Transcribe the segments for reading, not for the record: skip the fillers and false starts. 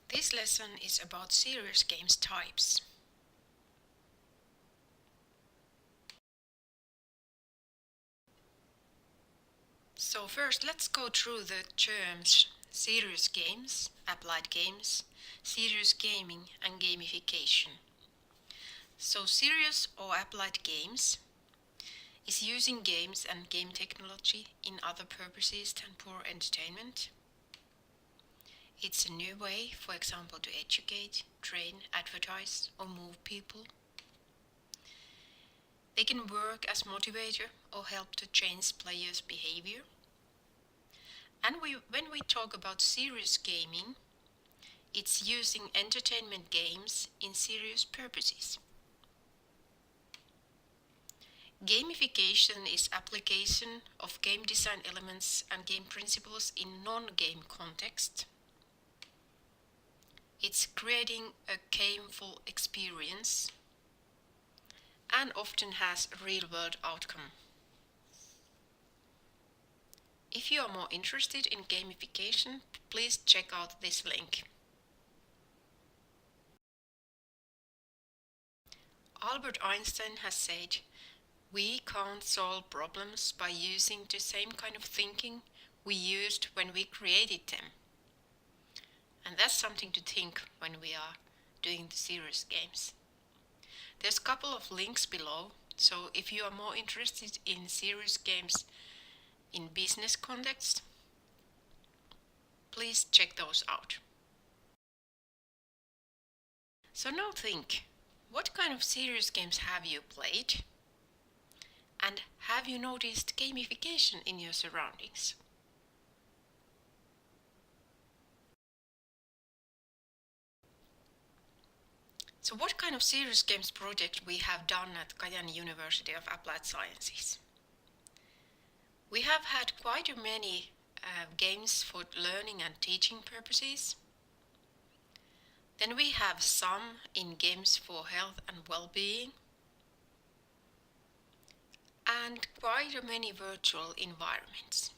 This lesson is about serious games types. So first let's go through the terms serious games, applied games, serious gaming and gamification. So serious or applied games is using games and game technology in other purposes than pure entertainment. It's a new way, for example, to educate, train, advertise or move people. They can work as motivator or help to change players' behavior. And when we talk about serious gaming, it's using entertainment games in serious purposes. Gamification is application of game design elements and game principles in non-game context. It's creating a gameful experience and often has a real-world outcome. If you are more interested in gamification, please check out this link. Albert Einstein has said, "We can't solve problems by using the same kind of thinking we used when we created them." And that's something to think when we are doing the serious games. There's a couple of links below, so if you are more interested in serious games in business context, please check those out. So now think, what kind of serious games have you played? And have you noticed gamification in your surroundings? So what kind of serious games project we have done at Kajaani University of Applied Sciences? We have had quite many games for learning and teaching purposes. Then we have some in games for health and well-being. And quite many virtual environments.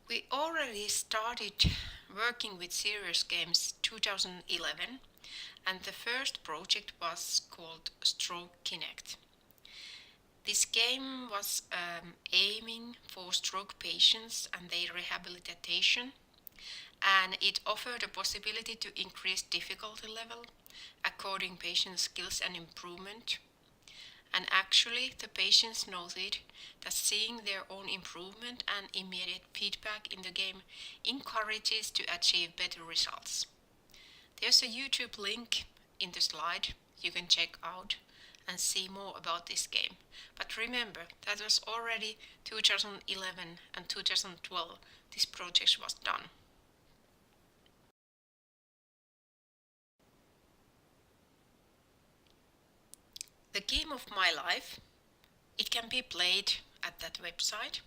We already started working with serious games 2011, and the first project was called Stroke Kinect. This game was aiming for stroke patients and their rehabilitation, and it offered a possibility to increase difficulty level according patient skills and improvement. And actually, the patients noted that seeing their own improvement and immediate feedback in the game encourages to achieve better results. There's a YouTube link in the slide you can check out and see more about this game. But remember, that was already 2011 and 2012 this project was done. The Game of My Life, it can be played at that website.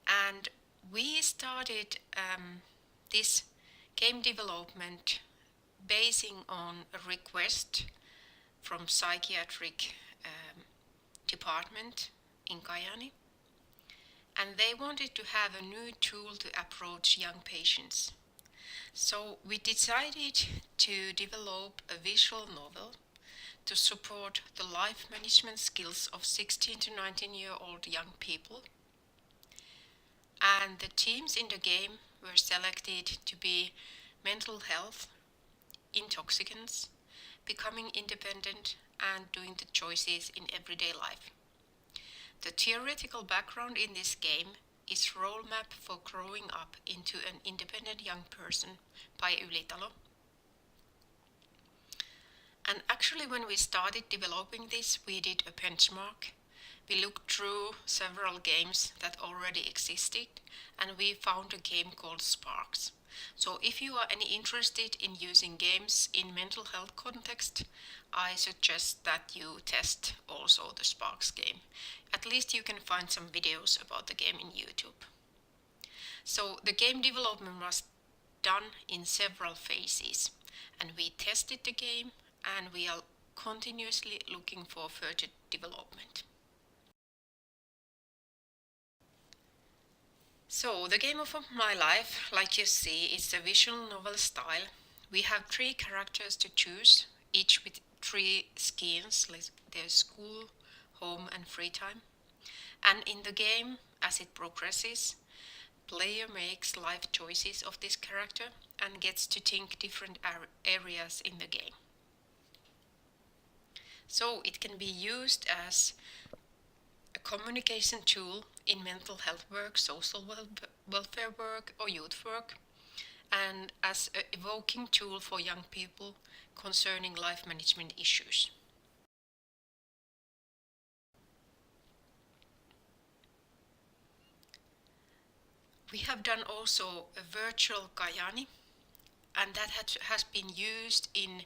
And we started this game development basing on a request from psychiatric department in Kajaani. And they wanted to have a new tool to approach young patients. So we decided to develop a visual novel to support the life management skills of 16 to 19-year-old young people. And the teams in the game were selected to be mental health, intoxicants, becoming independent, and doing the choices in everyday life. The theoretical background in this game is Roadmap for Growing Up into an Independent Young Person by Ylitalo. And actually, when we started developing this, we did a benchmark. We looked through several games that already existed, and we found a game called Sparks. So if you are any interested in using games in mental health context, I suggest that you test also the Sparks game. At least you can find some videos about the game in YouTube. So the game development was done in several phases, and we tested the game, and we are continuously looking for further development. So, the game of my life, like you see, is a visual novel style. We have three characters to choose, each with three skins, like their school, home, and free time. And in the game, as it progresses, player makes life choices of this character and gets to think different areas in the game. So it can be used as a communication tool in mental health work, social welfare work, or youth work, and as an evoking tool for young people concerning life management issues. We have done also a virtual Kajani, and that has been used in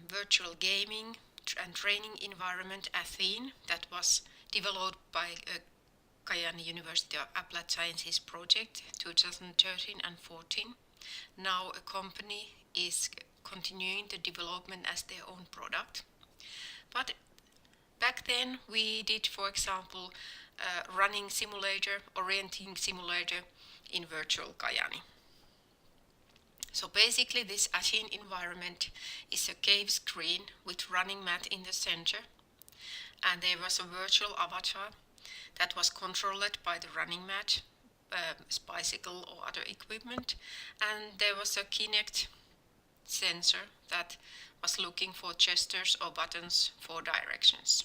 virtual gaming and training environment Athene that was developed by Kajani University of Applied Sciences project 2013 and 14. Now a company is continuing the development as their own product. But back then we did, for example, running simulator, orienting simulator in virtual Kajani. So basically this Athene environment is a cave screen with running mat in the center, and there was a virtual avatar that was controlled by the running mat, bicycle or other equipment, and there was a Kinect sensor that was looking for gestures or buttons for directions.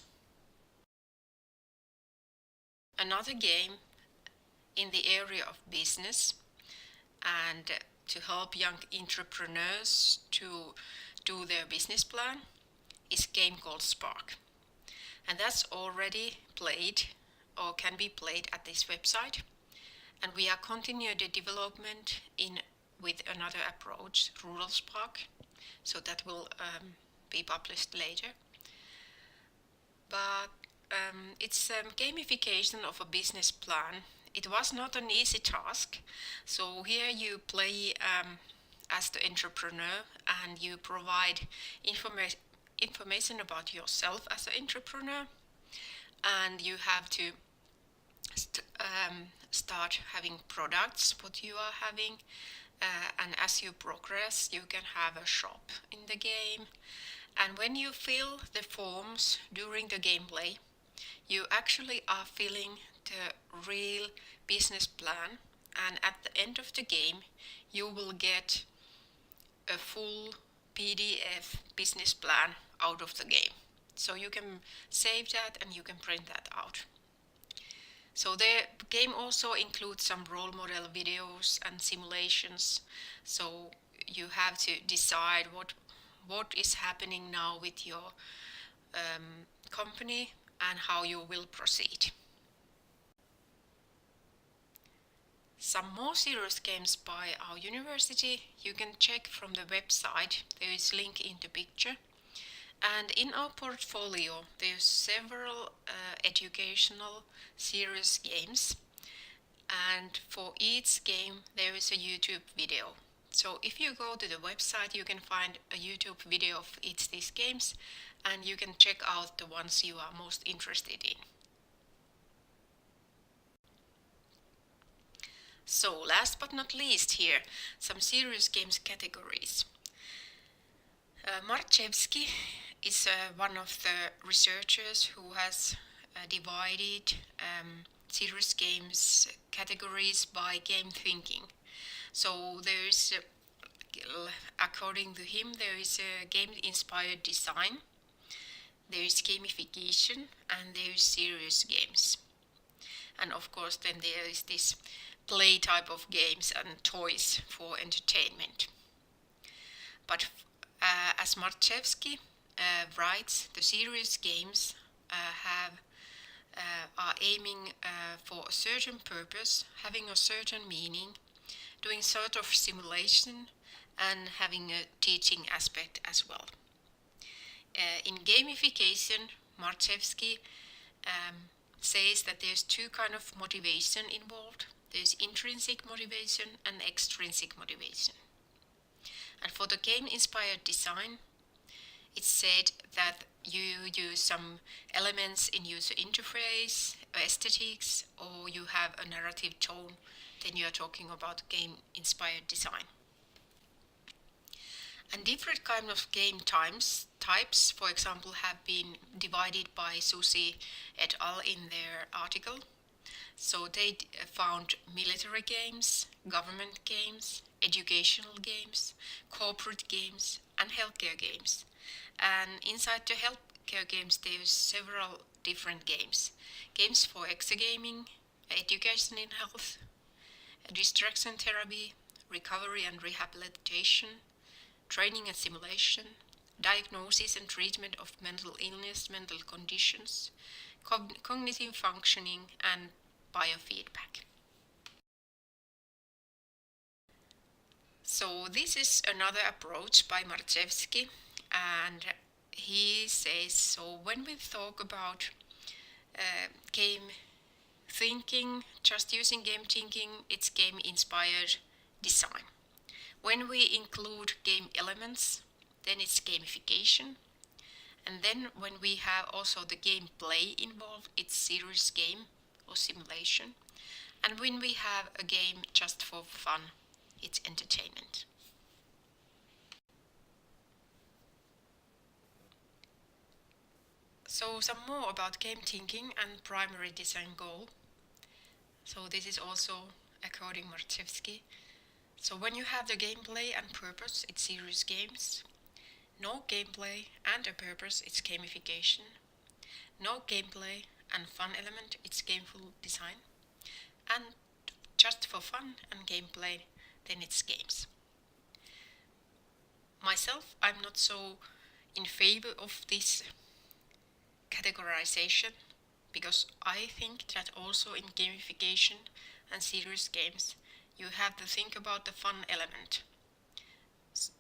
Another game in the area of business and to help young entrepreneurs to do their business plan is a game called Spark. And that's already played or can be played at this website. And we are continuing the development with another approach, Rural Spark, so that will be published later. But it's gamification of a business plan. It was not an easy task. So here you play as the entrepreneur and you provide information about yourself as an entrepreneur, and you have to start having products what you are having, and as you progress you can have a shop in the game, and when you fill the forms during the gameplay you actually are filling the real business plan, and at the end of the game you will get a full PDF business plan out of the game. So you can save that and you can print that out. So the game also includes some role model videos and simulations. So you have to decide what is happening now with your company and how you will proceed. Some more serious games by our university you can check from the website. There is a link in the picture. And in our portfolio there's several educational serious games, and for each game there is a YouTube video. So if you go to the website you can find a YouTube video of each these games, and you can check out the ones you are most interested in. So last but not least here, some serious games categories. Marchevsky is one of the researchers who has divided serious games categories by game thinking. So there is, according to him, there is a game-inspired design, there is gamification, and there is serious games. And of course then there is this play type of games and toys for entertainment. But as Marchevsky writes, the serious games are aiming for a certain purpose, having a certain meaning, doing sort of simulation, and having a teaching aspect as well. In gamification, Marchevsky says that there's two kinds of motivation involved. There's intrinsic motivation and extrinsic motivation. And for the game-inspired design, it's said that you use some elements in user interface, aesthetics or you have a narrative tone, then you are talking about game-inspired design. And different kind of game types, for example, have been divided by Susi et al. In their article. So they found military games, government games, educational games, corporate games, and healthcare games. And inside the healthcare games, there's several different games. Games for exergaming, education in health, distraction therapy, recovery and rehabilitation, training and simulation, diagnosis and treatment of mental illness, mental conditions, cognitive functioning, and biofeedback. So this is another approach by Marchevsky, and he says, so when we talk about game thinking, just using game thinking, it's game-inspired design. When we include game elements, then it's gamification. And then when we have also the gameplay involved, it's serious game or simulation. And when we have a game just for fun, it's entertainment. So some more about game thinking and primary design goal. So this is also according Marchevsky. So when you have the gameplay and purpose, it's serious games. No gameplay and a purpose, it's gamification. No gameplay and fun element, it's gameful design. And just for fun and gameplay, then it's games. Myself, I'm not so in favor of this categorization because I think that also in gamification and serious games you have to think about the fun element,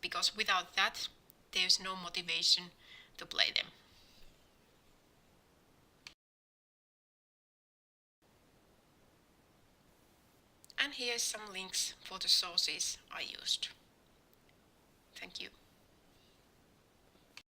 because without that there's no motivation to play them. And here's some links for the sources I used. Thank you.